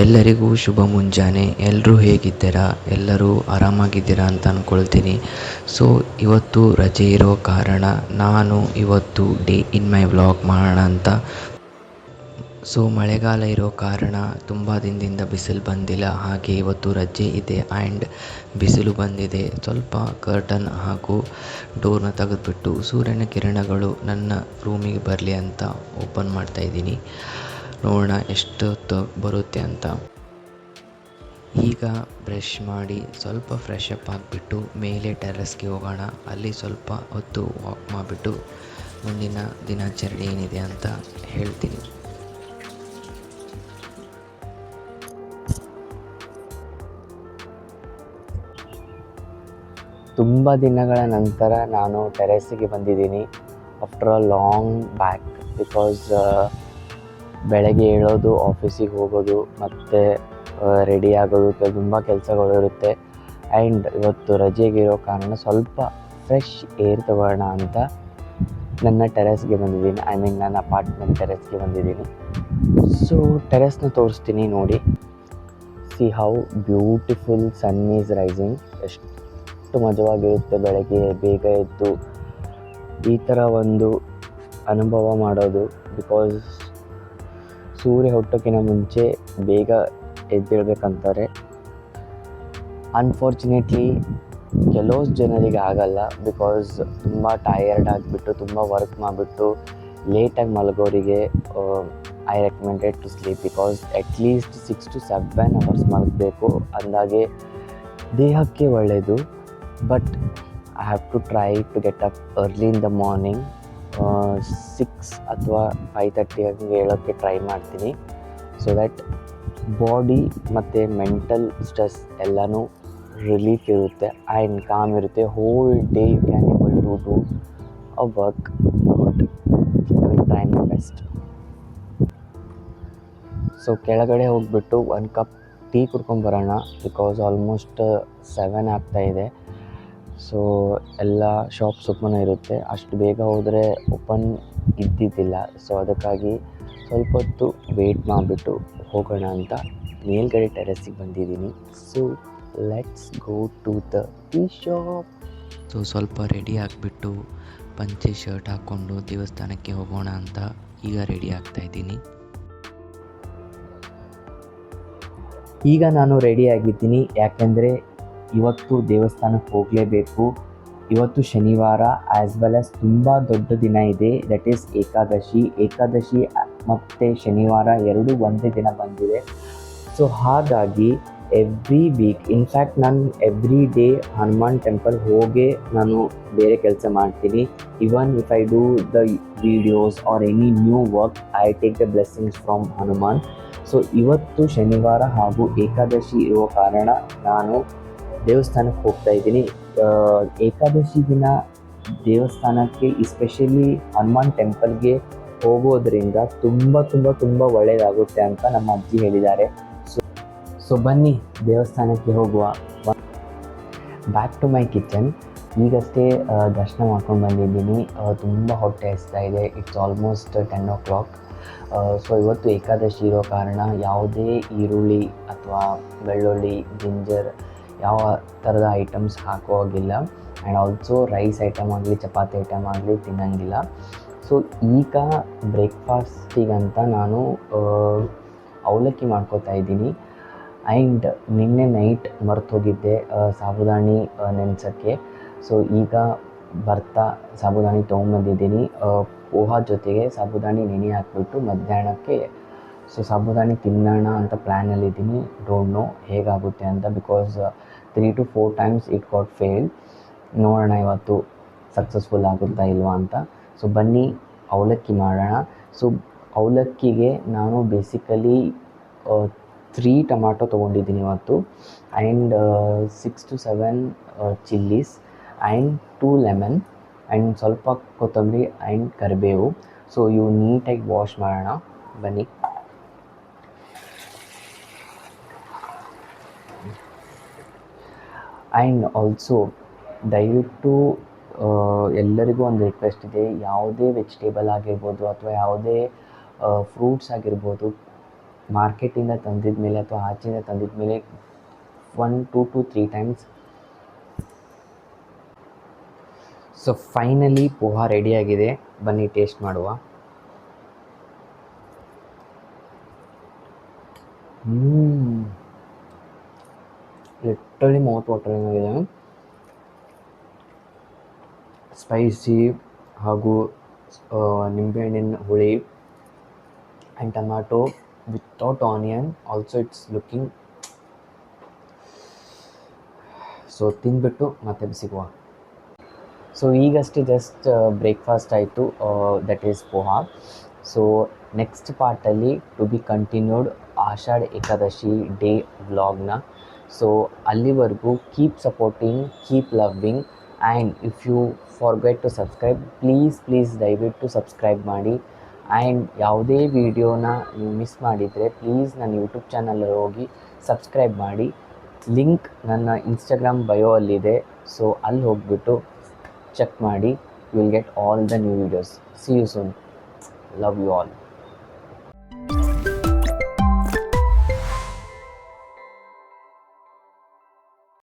ಎಲ್ಲರಿಗೂ ಶುಭ ಮುಂಜಾನೆ. ಎಲ್ಲರೂ ಹೇಗಿದ್ದೀರಾ? ಎಲ್ಲರೂ ಆರಾಮಾಗಿದ್ದೀರಾ ಅಂತ ಅಂದ್ಕೊಳ್ತೀನಿ. ಸೊ ಇವತ್ತು ರಜೆ ಇರೋ ಕಾರಣ ನಾನು ಇವತ್ತು ಡೇ ಇನ್ ಮೈ ವ್ಲಾಗ್ ಮಾಡೋಣ ಅಂತ. ಸೊ ಮಳೆಗಾಲ ಇರೋ ಕಾರಣ ತುಂಬ ದಿನದಿಂದ ಬಿಸಿಲು ಬಂದಿಲ್ಲ, ಹಾಗೆ ಇವತ್ತು ರಜೆ ಇದೆ ಆ್ಯಂಡ್ ಬಿಸಿಲು ಬಂದಿದೆ. ಸ್ವಲ್ಪ ಕರ್ಟನ್ ಹಾಗೂ ಡೋರ್ನ ತೆಗೆದುಬಿಟ್ಟು ಸೂರ್ಯನ ಕಿರಣಗಳು ನನ್ನ ರೂಮಿಗೆ ಬರಲಿ ಅಂತ ಓಪನ್ ಮಾಡ್ತಾಯಿದ್ದೀನಿ. ನೋಡೋಣ ಎಷ್ಟೊತ್ತು ಬರುತ್ತೆ ಅಂತ. ಈಗ ಬ್ರಷ್ ಮಾಡಿ ಸ್ವಲ್ಪ ಫ್ರೆಶ್ ಅಪ್ ಆಗಿಬಿಟ್ಟು ಮೇಲೆ ಟೆರ್ರಸ್ಗೆ ಹೋಗೋಣ. ಅಲ್ಲಿ ಸ್ವಲ್ಪ ಹೊತ್ತು ವಾಕ್ ಮಾಡಿಬಿಟ್ಟು ಮುಂದಿನ ದಿನಾಚರಣೆ ಏನಿದೆ ಅಂತ ಹೇಳ್ತೀನಿ. ತುಂಬ ದಿನಗಳ ನಂತರ ನಾನು ಟೆರೆಸ್ಸಿಗೆ ಬಂದಿದ್ದೀನಿ after a long back. Because ಬೆಳಗ್ಗೆ ಏಳೋದು, ಆಫೀಸಿಗೆ ಹೋಗೋದು, ಮತ್ತು ರೆಡಿ ಆಗೋದು, ತುಂಬ ಕೆಲಸಗಳು ಇರುತ್ತೆ. ಆ್ಯಂಡ್ ಇವತ್ತು ರಜೆಗಿರೋ ಕಾರಣ ಸ್ವಲ್ಪ ಫ್ರೆಶ್ ಏರ್ ತಗೊಳ್ಳೋಣ ಅಂತ ನನ್ನ ಟೆರೆಸ್ಗೆ ಬಂದಿದ್ದೀನಿ. ನನ್ನ ಅಪಾರ್ಟ್ಮೆಂಟ್ ಟೆರೆಸ್ಗೆ ಬಂದಿದ್ದೀನಿ. ಸೊ ಟೆರೆಸ್ನ ತೋರಿಸ್ತೀನಿ ನೋಡಿ. See how beautiful sun is rising. ಎಷ್ಟು ಮಜವಾಗಿರುತ್ತೆ ಬೆಳಗ್ಗೆ ಬೇಗ ಎದ್ದು ಈ ಥರ ಒಂದು ಅನುಭವ ಮಾಡೋದು. ಬಿಕಾಸ್ ಸೂರ್ಯ ಹುಟ್ಟೋಕ್ಕಿಂತ ಮುಂಚೆ ಬೇಗ ಎದ್ದೇಳಬೇಕಂತಾರೆ. ಅನ್ಫಾರ್ಚುನೇಟ್ಲಿ ಕೆಲವು ಜನರಿಗೆ ಆಗಲ್ಲ. ಬಿಕಾಸ್ ತುಂಬ ಟಯರ್ಡ್ ಆಗಿಬಿಟ್ಟು, ತುಂಬ ವರ್ಕ್ ಮಾಡಿಬಿಟ್ಟು ಲೇಟಾಗಿ ಮಲಗೋರಿಗೆ I recommended to sleep. Because at least 6 to 7 hours ಮಲಗಬೇಕು, ಅಂದಾಗೆ ದೇಹಕ್ಕೆ ಒಳ್ಳೆಯದು. But I have to try to get up early in the morning. 6 ಅಥವಾ 5:30 ಹಂಗೆ ಹೇಳೋಕ್ಕೆ ಟ್ರೈ ಮಾಡ್ತೀನಿ. ಸೊ ದ್ಯಾಟ್ ಬಾಡಿ ಮತ್ತು ಮೆಂಟಲ್ ಸ್ಟ್ರೆಸ್ ಎಲ್ಲನೂ ರಿಲೀಫ್ ಇರುತ್ತೆ ಆ್ಯಂಡ್ ಕಾಮ್ ಇರುತ್ತೆ. Whole day you can able to do a work good. I will try my best. So ಕೆಳಗಡೆ ಹೋಗಿಬಿಟ್ಟು 1 ಕಪ್ ಟೀ ಕುಡ್ಕೊಂಬರೋಣ. ಬಿಕಾಸ್ ಆಲ್ಮೋಸ್ಟ್ 7 ಆಗ್ತಾಯಿದೆ. ಸೊ ಎಲ್ಲ ಶಾಪ್ಸ್ ಓಪನ್ ಇರುತ್ತೆ. ಅಷ್ಟು ಬೇಗ ಹೋದರೆ ಓಪನ್ ಇದ್ದಿದ್ದಿಲ್ಲ. ಸೊ ಅದಕ್ಕಾಗಿ ಸ್ವಲ್ಪ ಹೊತ್ತು ವೆಯ್ಟ್ ಮಾಡಿಬಿಟ್ಟು ಹೋಗೋಣ ಅಂತ ಮೇಲ್ಗಡೆ ಟೆರೆಸ್ಸಿಗೆ ಬಂದಿದ್ದೀನಿ. So let's go to the tea shop. So ಸ್ವಲ್ಪ ರೆಡಿ ಆಗಿಬಿಟ್ಟು ಪಂಚೆ ಶರ್ಟ್ ಹಾಕ್ಕೊಂಡು ದೇವಸ್ಥಾನಕ್ಕೆ ಹೋಗೋಣ ಅಂತ ಈಗ ರೆಡಿ ಆಗ್ತಾಯಿದ್ದೀನಿ. ಈಗ ನಾನು ರೆಡಿಯಾಗಿದ್ದೀನಿ, ಯಾಕೆಂದರೆ ಇವತ್ತು ದೇವಸ್ಥಾನಕ್ಕೆ ಹೋಗಲೇಬೇಕು. ಇವತ್ತು ಶನಿವಾರ ಆ್ಯಸ್ ವೆಲ್ ಆಸ್ ತುಂಬ ದೊಡ್ಡ ದಿನ ಇದೆ, ದಟ್ ಈಸ್ ಏಕಾದಶಿ. ಏಕಾದಶಿ ಮತ್ತು ಶನಿವಾರ ಎರಡೂ ಒಂದೇ ದಿನ ಬಂದಿದೆ. ಸೊ ಹಾಗಾಗಿ ಎವ್ರಿ ವೀಕ್, ಇನ್ಫ್ಯಾಕ್ಟ್ ನಾನು ಎವ್ರಿ ಡೇ ಹನುಮಾನ್ ಟೆಂಪಲ್ ಹೋಗೇ ನಾನು ಬೇರೆ ಕೆಲಸ ಮಾಡ್ತೀನಿ. Even if I do the videos R any new work, I take the blessings from Hanuman. So ಇವತ್ತು ಶನಿವಾರ ಹಾಗೂ ಏಕಾದಶಿ ಇರುವ ಕಾರಣ ನಾನು ದೇವಸ್ಥಾನಕ್ಕೆ ಹೋಗ್ತಾ ಇದ್ದೀನಿ. ಏಕಾದಶಿ ದಿನ ದೇವಸ್ಥಾನಕ್ಕೆ, ಎಸ್ಪೆಷಲಿ ಹನುಮಾನ್ ಟೆಂಪಲ್ಗೆ ಹೋಗೋದ್ರಿಂದ ತುಂಬ ತುಂಬ ತುಂಬ ಒಳ್ಳೆಯದಾಗುತ್ತೆ ಅಂತ ನಮ್ಮ ಅಜ್ಜಿ ಹೇಳಿದ್ದಾರೆ. ಸೊ ಬನ್ನಿ ದೇವಸ್ಥಾನಕ್ಕೆ ಹೋಗುವ. Back to my kitchen. ಈಗಷ್ಟೇ ದರ್ಶನ ಮಾಡ್ಕೊಂಡು ಬಂದಿದ್ದೀನಿ. ತುಂಬ ಹೊಟ್ಟೆ ಹಸ್ತಾ ಇದೆ. It's almost 10 o'clock. ಸೊ ಇವತ್ತು ಏಕಾದಶಿ ಇರೋ ಕಾರಣ ಯಾವುದೇ ಈರುಳ್ಳಿ ಅಥವಾ ಬೆಳ್ಳುಳ್ಳಿ, ಜಿಂಜರ್ ಯಾವ ಥರದ ಐಟಮ್ಸ್ ಹಾಕೋ ಹಾಗಿಲ್ಲ. ಆ್ಯಂಡ್ ಆಲ್ಸೋ ರೈಸ್ ಐಟಮ್ ಆಗಲಿ, ಚಪಾತಿ ಐಟಮ್ ಆಗಲಿ ತಿನ್ನೋಂಗಿಲ್ಲ. ಸೊ ಈಗ ಬ್ರೇಕ್ಫಾಸ್ಟಿಗಂತ ನಾನು ಅವಲಕ್ಕಿ ಮಾಡ್ಕೋತಾ ಇದ್ದೀನಿ. ಆ್ಯಂಡ್ ನಿನ್ನೆ ನೈಟ್ ಮರ್ತೋಗಿದ್ದೆ ಸಾಬುದಾಣಿ ನೆನೆಸೋಕ್ಕೆ. ಸೊ ಈಗ ಬರ್ತಾ ಸಾಬುದಾಣಿ ತೊಗೊಂಬಂದಿದ್ದೀನಿ. ಪೋಹ ಜೊತೆಗೆ ಸಾಬುದಾಣಿ ನೆನೆ ಹಾಕ್ಬಿಟ್ಟು ಮಧ್ಯಾಹ್ನಕ್ಕೆ ಸೊ ಸಾಬುದಾಣಿ ತಿನ್ನೋಣ ಅಂತ ಪ್ಲ್ಯಾನಲ್ಲಿದ್ದೀನಿ. ಡೋಂಟ್ ನೋ ಹೇಗಾಗುತ್ತೆ ಅಂತ. Because 3 to 4 times it got fail. ನೋಡೋಣ ಇವತ್ತು ಸಕ್ಸಸ್ಫುಲ್ ಆಗುತ್ತಾ ಇಲ್ವಾ ಅಂತ. ಸೊ ಬನ್ನಿ ಅವಲಕ್ಕಿ ಮಾಡೋಣ. ಸೊ ಅವಲಕ್ಕಿಗೆ ನಾನು ಬೇಸಿಕಲಿ 3 ಟೊಮಾಟೊ ತೊಗೊಂಡಿದ್ದೀನಿ ಇವತ್ತು. And 6 to 7 chillies and 2 lemon and ಸ್ವಲ್ಪ ಕೊತ್ತಂಬರಿ ಆ್ಯಂಡ್ ಕರಿಬೇವು. ಸೊ ಇವು ನೀಟಾಗಿ ವಾಶ್ ಮಾಡೋಣ ಬನ್ನಿ. ಆ್ಯಂಡ್ ಆಲ್ಸೋ ದಯವಿಟ್ಟು ಎಲ್ಲರಿಗೂ ಒಂದು ರಿಕ್ವೆಸ್ಟ್ ಇದೆ. ಯಾವುದೇ ವೆಜಿಟೇಬಲ್ ಆಗಿರ್ಬೋದು ಅಥವಾ ಯಾವುದೇ ಫ್ರೂಟ್ಸ್ ಆಗಿರ್ಬೋದು, ಮಾರ್ಕೆಟಿಂದ ತಂದಿದ ಮೇಲೆ ಅಥವಾ ಆಚೆಯಿಂದ ತಂದಿದ ಮೇಲೆ 1 to 3 times. So finally poha ರೆಡಿಯಾಗಿದೆ, ಬನ್ನಿ ಟೇಸ್ಟ್ ಮಾಡುವ. ಲಿಟ್ರಲಿ ಮೌತ್ ವಾಟರಿಂಗ್ ಆಗಿದೆ. ಸ್ಪೈಸಿ ಹಾಗೂ ನಿಂಬೆಹಣ್ಣಿನ ಹುಳಿ and tomato without onion also it's looking. So ತಿಂದ್ಬಿಟ್ಟು ಮತ್ತೆ ಸಿಗುವ. ಸೊ ಈಗಷ್ಟೇ ಜಸ್ಟ್ ಬ್ರೇಕ್ಫಾಸ್ಟ್ ಆಯಿತು, that is poha. So next ಪಾರ್ಟಲ್ಲಿ to be continued Ashadha Ekadashi day ವ್ಲಾಗ್ನ. ಸೊ ಅಲ್ಲಿವರೆಗೂ keep supporting, keep loving, and if you forget to subscribe, please ದಯವಿಟ್ಟು subscribe ಮಾಡಿ. ಆ್ಯಂಡ್ ಯಾವುದೇ ವೀಡಿಯೋನ ನೀವು ಮಿಸ್ ಮಾಡಿದರೆ ಪ್ಲೀಸ್ ನನ್ನ ಯೂಟ್ಯೂಬ್ ಚಾನಲಲ್ಲಿ ಹೋಗಿ ಸಬ್ಸ್ಕ್ರೈಬ್ ಮಾಡಿ. ಲಿಂಕ್ ನನ್ನ ಇನ್ಸ್ಟಾಗ್ರಾಮ್ ಬಯೋ ಅಲ್ಲಿದೆ, ಸೊ ಅಲ್ಲಿ ಹೋಗಿಬಿಟ್ಟು ಚೆಕ್ ಮಾಡಿ. You will get all the new videos. See you soon. Love you all.